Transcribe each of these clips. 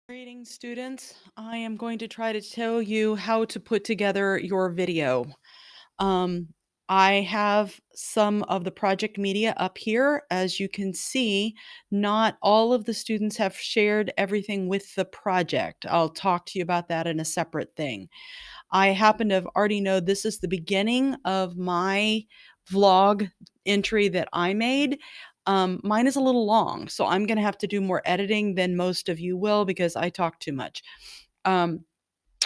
Greetings, students. I am going to try to tell you how to put together your video. Um, I have some of the project media up here. As you can see, not all of the students have shared everything with the project. I'll talk to you about that in a separate thing. I happen to have already know this is the beginning of my vlog entry that I made. Mine is a little long, so I'm gonna have to do more editing than most of you will because I talk too much. Um,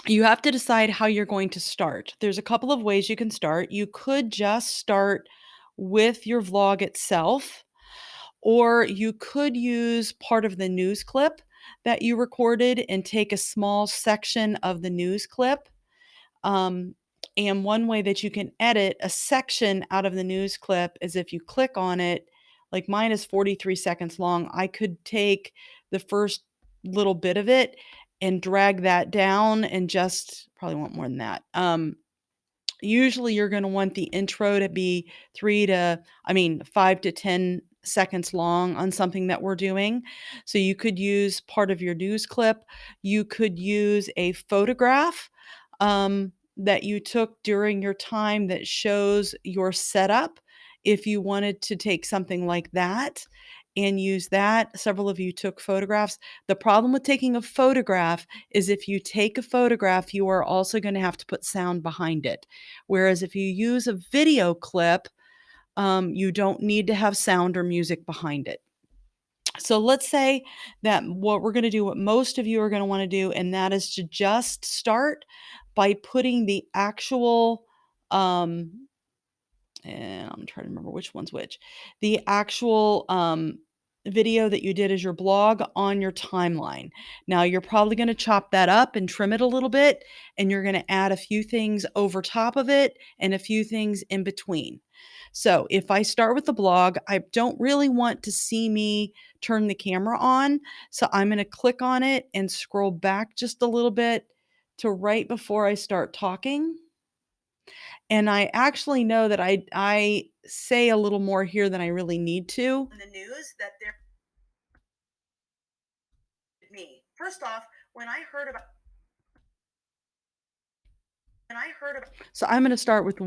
you have to decide how you're going to start. There's a couple of ways you can start. You could just start with your vlog itself, or you could use part of the news clip that you recorded and take a small section of the news clip. um, and one way that you can edit a section out of the news clip is if you click on it, like mine is 43 seconds long. I could take the first little bit of it and drag that down and just probably want more than that. Usually you're going to want the intro to be 5 to 10 seconds long on something that we're doing. So you could use part of your news clip. You could use a photograph that you took during your time that shows your setup. If you wanted to take something like that and use that, several of you took photographs. The problem with taking a photograph is if you take a photograph, you are also going to have to put sound behind it. Whereas if you use a video clip, you don't need to have sound or music behind it. So let's say that what we're going to do, what most of you are going to want to do, and that is to just start by putting the actual, and I'm trying to remember which one's which, the actual video that you did as your blog on your timeline. Now you're probably going to chop that up and trim it a little bit, and you're going to add a few things over top of it and a few things in between. So if I start with the blog, I don't really want to see me turn the camera on. So I'm going to click on it and scroll back just a little bit to right before I start talking. And I actually know that I say a little more here than I really need to. In the news that they're me. First off, when I heard about so I'm going to start with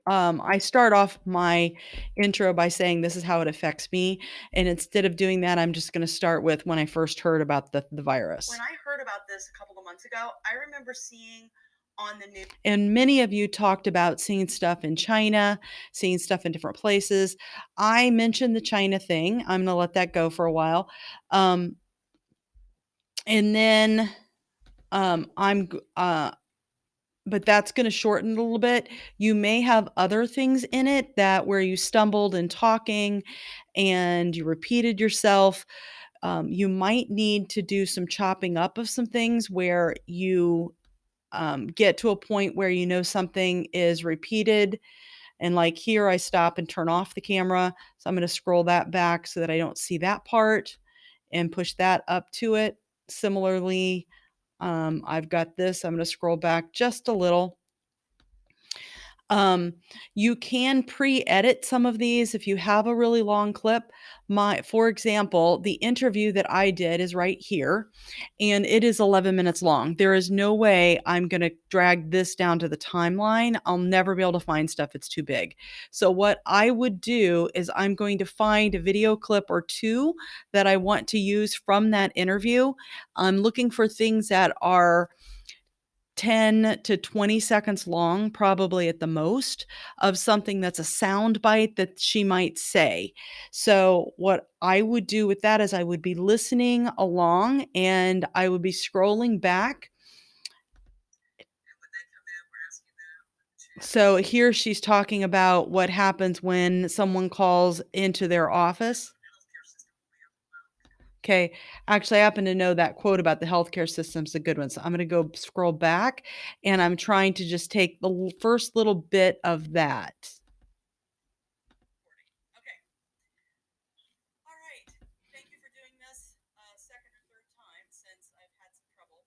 I start off my intro by saying this is how it affects me, and instead of doing that, I'm just going to start with when I first heard about the virus. When I heard about this a couple of months ago, I remember seeing on the news, and many of you talked about seeing stuff in China, seeing stuff in different places. I mentioned the China thing. I'm going to let that go for a while. And then I'm but that's going to shorten it a little bit. You may have other things in it that where you stumbled in talking and you repeated yourself. You might need to do some chopping up of some things where you get to a point where you know something is repeated. And like here, I stop and turn off the camera. So I'm going to scroll that back so that I don't see that part and push that up to it. Similarly, I've got this. I'm going to scroll back just a little. Um, you can pre-edit some of these if you have a really long clip. For example, the interview that I did is right here, and it is 11 minutes long. There is no way I'm going to drag this down to the timeline. I'll never be able to find stuff. It's too big. So what I would do is I'm going to find a video clip or two that I want to use from that interview. I'm looking for things that are 10 to 20 seconds long, probably at the most, of something that's a sound bite that she might say. So, what I would do with that is I would be listening along and I would be scrolling back. So, here she's talking about what happens when someone calls into their office. Okay. Actually, I happen to know that quote about the healthcare system's a good one. So I'm going to go scroll back and I'm trying to just take the first little bit of that. Okay. All right. Thank you for doing this second or third time since I've had some trouble.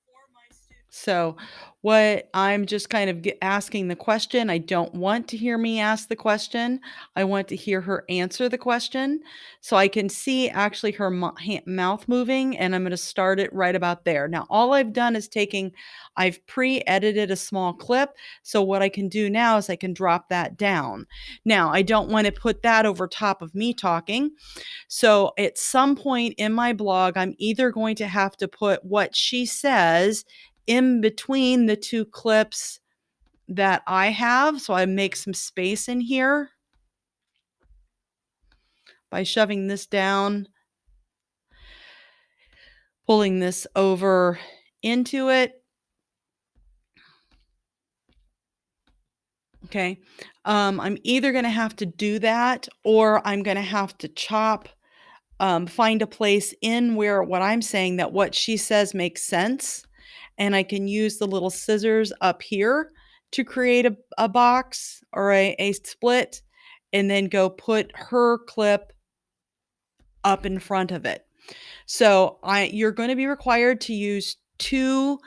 For my students. So, what I'm just kind of asking the question, I don't want to hear me ask the question. I want to hear her answer the question. So I can see actually her mouth moving, and I'm going to start it right about there. Now, all I've done is I've pre edited a small clip. So what I can do now is I can drop that down. Now, I don't want to put that over top of me talking. So at some point in my blog, I'm either going to have to put what she says in between the two clips that I have. So I make some space in here by shoving this down, pulling this over into it. Okay. I'm either going to have to do that or I'm going to have to find a place in where what I'm saying that what she says makes sense. And I can use the little scissors up here to create a box or a split and then go put her clip up in front of it. So you're going to be required to use two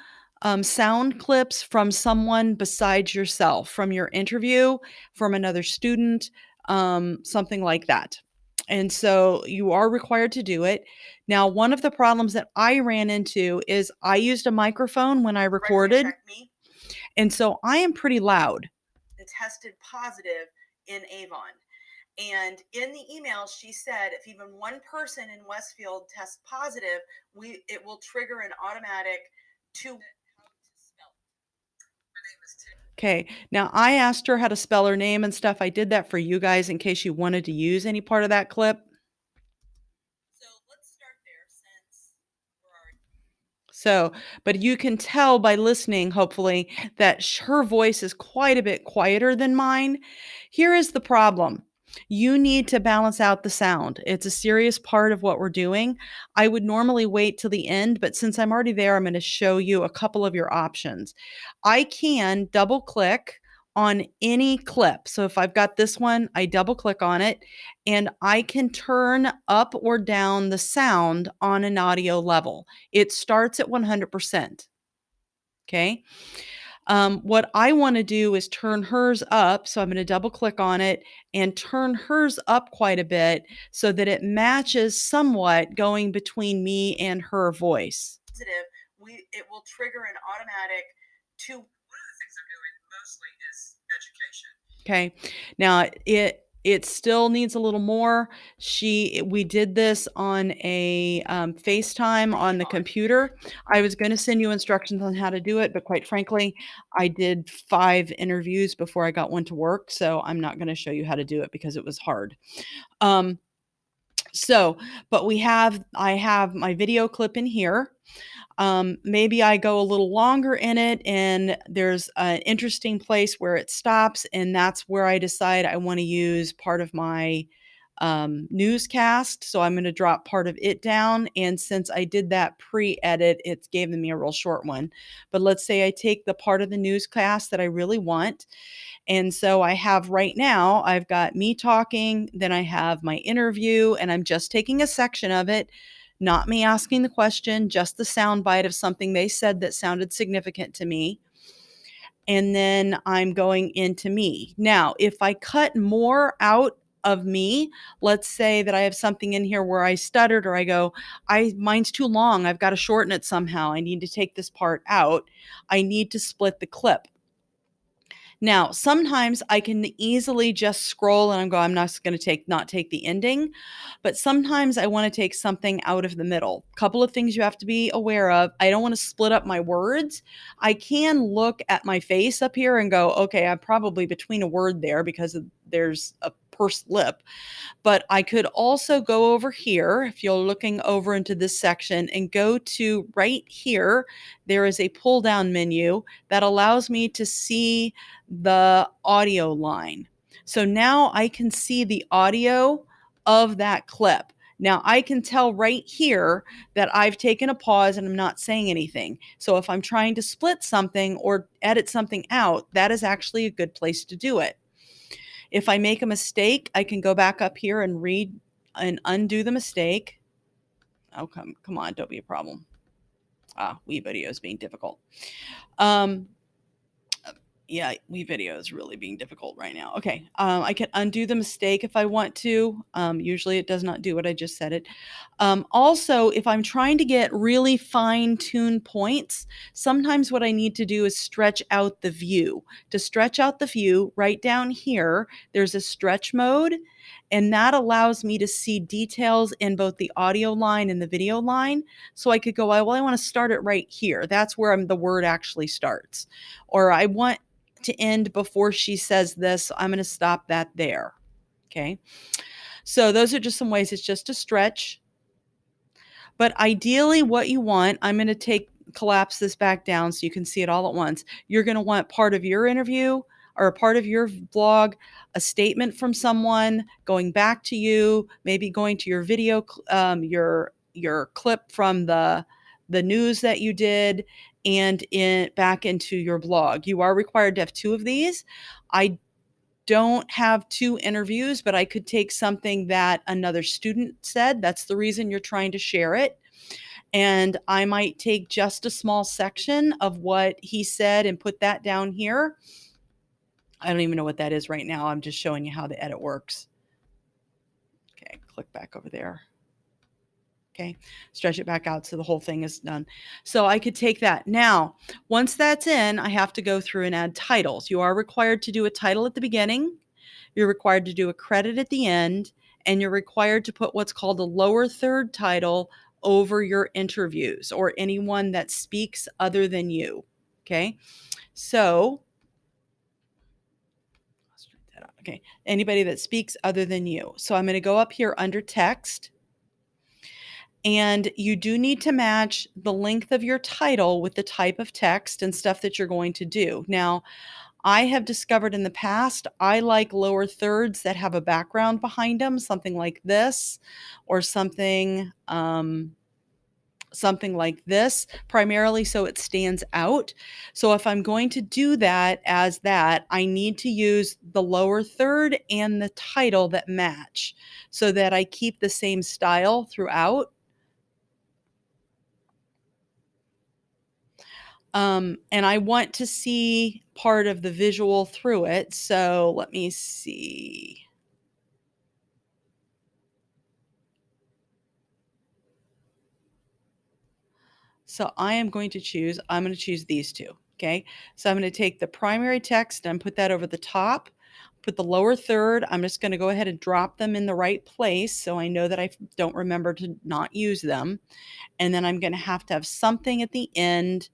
sound clips from someone besides yourself, from your interview, from another student, something like that. And so you are required to do it. Now, one of the problems that I ran into is I used a microphone when I recorded. And so I am pretty loud. Tested positive in Avon. And in the email, she said if even one person in Westfield tests positive, it will trigger an automatic to. Okay, now I asked her how to spell her name and stuff. I did that for you guys in case you wanted to use any part of that clip. So let's start there since we're already. So, but you can tell by listening, hopefully, that her voice is quite a bit quieter than mine. Here is the problem. You need to balance out the sound. It's a serious part of what we're doing. I would normally wait till the end, but since I'm already there, I'm going to show you a couple of your options. I can double click on any clip. So if I've got this one, I double click on it and I can turn up or down the sound on an audio level. It starts at 100%. Okay. What I want to do is turn hers up. So I'm going to double click on it and turn hers up quite a bit so that it matches somewhat going between me and her voice. It will trigger an automatic to. One of the things I'm doing mostly is education. Okay. Now it still needs a little more. We did this on a FaceTime on the computer. I was going to send you instructions on how to do it, but quite frankly, I did 5 interviews before I got one to work, so I'm not going to show you how to do it because it was hard. But I have my video clip in here. Maybe I go a little longer in it and there's an interesting place where it stops, and that's where I decide I want to use part of my newscast. So I'm going to drop part of it down. And since I did that pre-edit, it's given me a real short one. But let's say I take the part of the newscast that I really want. And so I have right now, I've got me talking, then I have my interview, and I'm just taking a section of it, not me asking the question, just the soundbite of something they said that sounded significant to me. And then I'm going into me. Now, if I cut more out of me, let's say that I have something in here where I stuttered or I go, mine's too long. I've got to shorten it somehow. I need to take this part out. I need to split the clip. Now, sometimes I can easily just scroll and I'm not going to not take the ending, but sometimes I want to take something out of the middle. A couple of things you have to be aware of. I don't want to split up my words. I can look at my face up here and go, okay, I'm probably between a word there because there's a pursed lip. But I could also go over here, if you're looking over into this section, and go to right here. There is a pull down menu that allows me to see the audio line. So now I can see the audio of that clip. Now I can tell right here that I've taken a pause and I'm not saying anything. So if I'm trying to split something or edit something out, that is actually a good place to do it. If I make a mistake, I can go back up here and read and undo the mistake. Oh, come on, don't be a problem. WeVideo is being difficult. Um, yeah, WeVideo is really being difficult right now. Okay, I can undo the mistake if I want to. Usually it does not do what I just said it. Also, if I'm trying to get really fine-tuned points, sometimes what I need to do is stretch out the view. To stretch out the view, right down here, there's a stretch mode, and that allows me to see details in both the audio line and the video line. So I could go, well, I want to start it right here. That's where the word actually starts. Or I want to end before she says this. So I'm going to stop that there. Okay. So those are just some ways. It's just a stretch. But ideally, what you want, I'm going to collapse this back down so you can see it all at once. You're going to want part of your interview or a part of your vlog, a statement from someone, going back to you, maybe going to your video, your clip from the news that you did, and back into your blog. You are required to have two of these. I don't have two interviews, but I could take something that another student said. That's the reason you're trying to share it. And I might take just a small section of what he said and put that down here. I don't even know what that is right now. I'm just showing you how the edit works. Okay, click back over there. Okay, stretch it back out so the whole thing is done. So I could take that. Now, once that's in, I have to go through and add titles. You are required to do a title at the beginning. You're required to do a credit at the end, and you're required to put what's called a lower third title over your interviews or anyone that speaks other than you. Okay, so let's write that out. Okay, anybody that speaks other than you. So I'm going to go up here under text, and you do need to match the length of your title with the type of text and stuff that you're going to do. Now, I have discovered in the past, I like lower thirds that have a background behind them, something like this or something like this, primarily so it stands out. So if I'm going to do that as that, I need to use the lower third and the title that match so that I keep the same style throughout. And I want to see part of the visual through it. So let me see. So I'm going to choose these two. Okay. So I'm going to take the primary text and put that over the top, put the lower third. I'm just going to go ahead and drop them in the right place. So I know that I don't remember to not use them. And then I'm going to have something at the end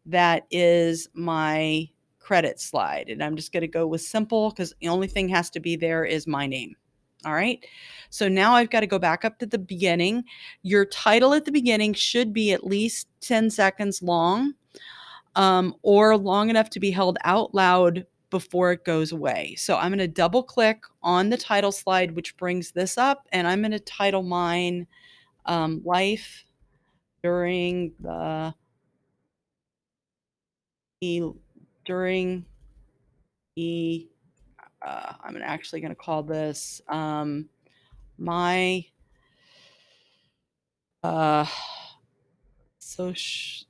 that is my credit slide. And I'm just going to go with simple because the only thing has to be there is my name. All right. So now I've got to go back up to the beginning. Your title at the beginning should be at least 10 seconds long, or long enough to be held out loud before it goes away. So I'm going to double click on the title slide, which brings this up, and I'm going to title mine Life during the during the I'm actually going to call this my uh, social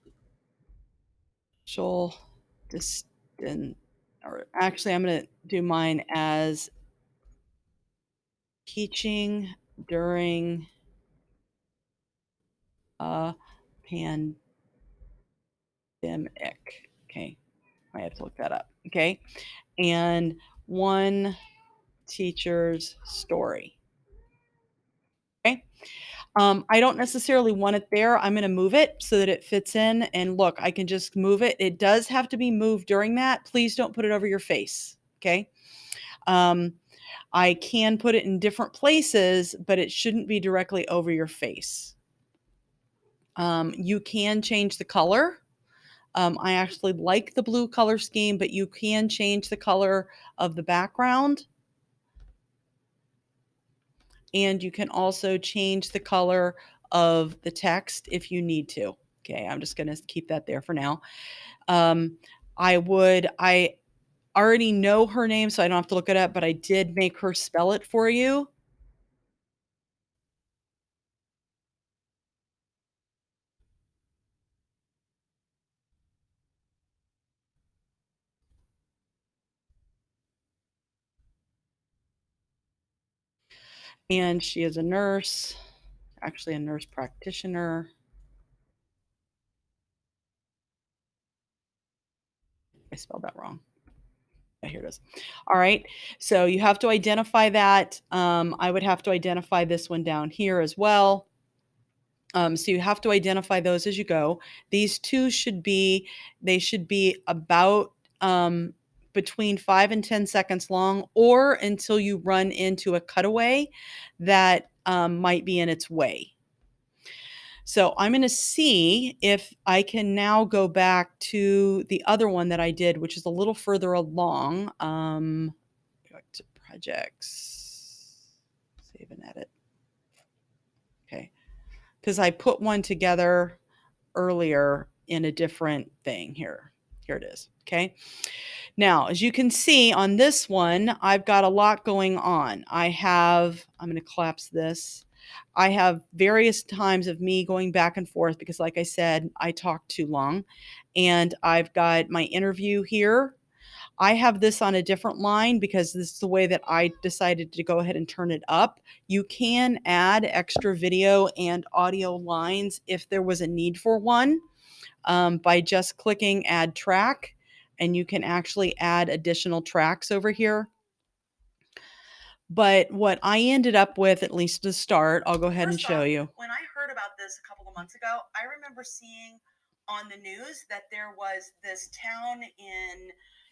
distant, or actually, I'm going to do mine as teaching during a pandemic. Okay, I have to look that up. Okay, and one teacher's story. Okay. I don't necessarily want it there. I'm going to move it so that it fits in. And look, I can just move it. It does have to be moved during that. Please don't put it over your face. Okay. Um, I can put it in different places, but it shouldn't be directly over your face. You can change the color. I actually like the blue color scheme, but you can change the color of the background. And you can also change the color of the text if you need to. Okay, I'm just going to keep that there for now. Um, I already know her name, so I don't have to look it up, but I did make her spell it for you. And she is a nurse, actually a nurse practitioner. I spelled that wrong. Yeah, here it is. All right. So you have to identify that. I would have to identify this one down here as well. So you have to identify those as you go. These two they should be about between 5 and 10 seconds long, or until you run into a cutaway that might be in its way. So I'm going to see if I can now go back to the other one that I did, which is a little further along. Back to projects, save and edit. Okay. Because I put one together earlier in a different thing here. Here it is. Okay. Now, as you can see on this one, I've got a lot going on. I'm going to collapse this. I have various times of me going back and forth because, like I said, I talk too long. And I've got my interview here. I have this on a different line because this is the way that I decided to go ahead and turn it up. You can add extra video and audio lines if there was a need for one, by just clicking add track, and you can actually add additional tracks over here. But what I ended up with, at least to start, I'll go ahead and show you. When I heard about this a couple of months ago, I remember seeing on the news that there was this town in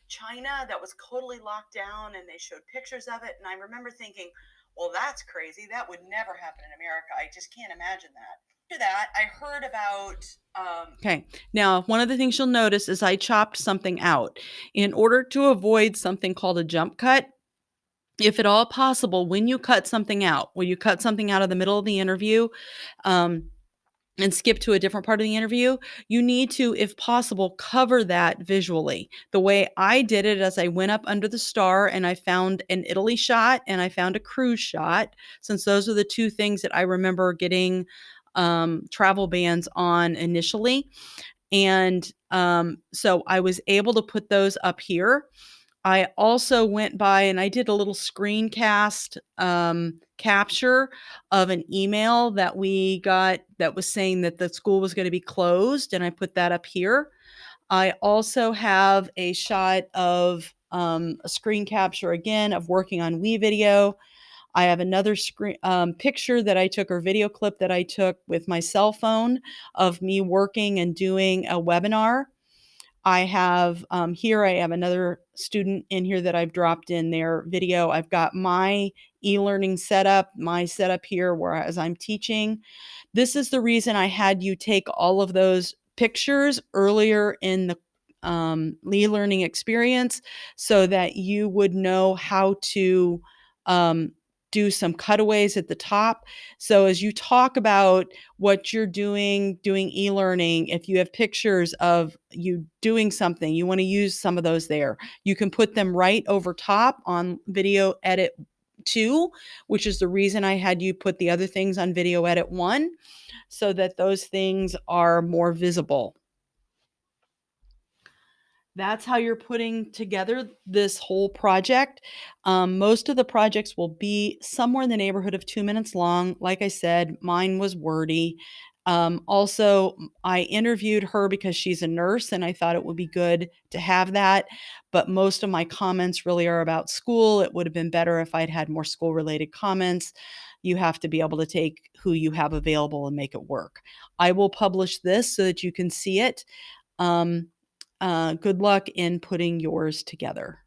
China that was totally locked down, and they showed pictures of it. And I remember thinking, well, that's crazy. That would never happen in America. I just can't imagine that. After that, I heard about. Okay, now one of the things you'll notice is I chopped something out. In order to avoid something called a jump cut, if at all possible, when you cut something out, when you cut something out of the middle of the interview, and skip to a different part of the interview, you need to, if possible, cover that visually. The way I did it is I went up under the star and I found an Italy shot and I found a cruise shot, since those are the two things that I remember getting travel bans on initially. And so I was able to put those up here. I also went by and I did a little screencast capture of an email that we got that was saying that the school was going to be closed, and I put that up here. I also have a shot of a screen capture again of working on WeVideo. I have another screen picture that I took, or video clip that I took with my cell phone of me working and doing a webinar. I have here, I have another student in here that I've dropped in their video. I've got my e-learning setup, my setup here whereas I'm teaching. This is the reason I had you take all of those pictures earlier in the e-learning experience, so that you would know how to um, do some cutaways at the top. So as you talk about what you're doing e-learning, if you have pictures of you doing something, you want to use some of those there. You can put them right over top on Video Edit 2, which is the reason I had you put the other things on Video Edit 1, so that those things are more visible. That's how you're putting together this whole project. Most of the projects will be somewhere in the neighborhood of 2 minutes long. Like I said, mine was wordy. Also, I interviewed her because she's a nurse and I thought it would be good to have that. But most of my comments really are about school. It would have been better if I'd had more school related comments. You have to be able to take who you have available and make it work. I will publish this so that you can see it. Good luck in putting yours together.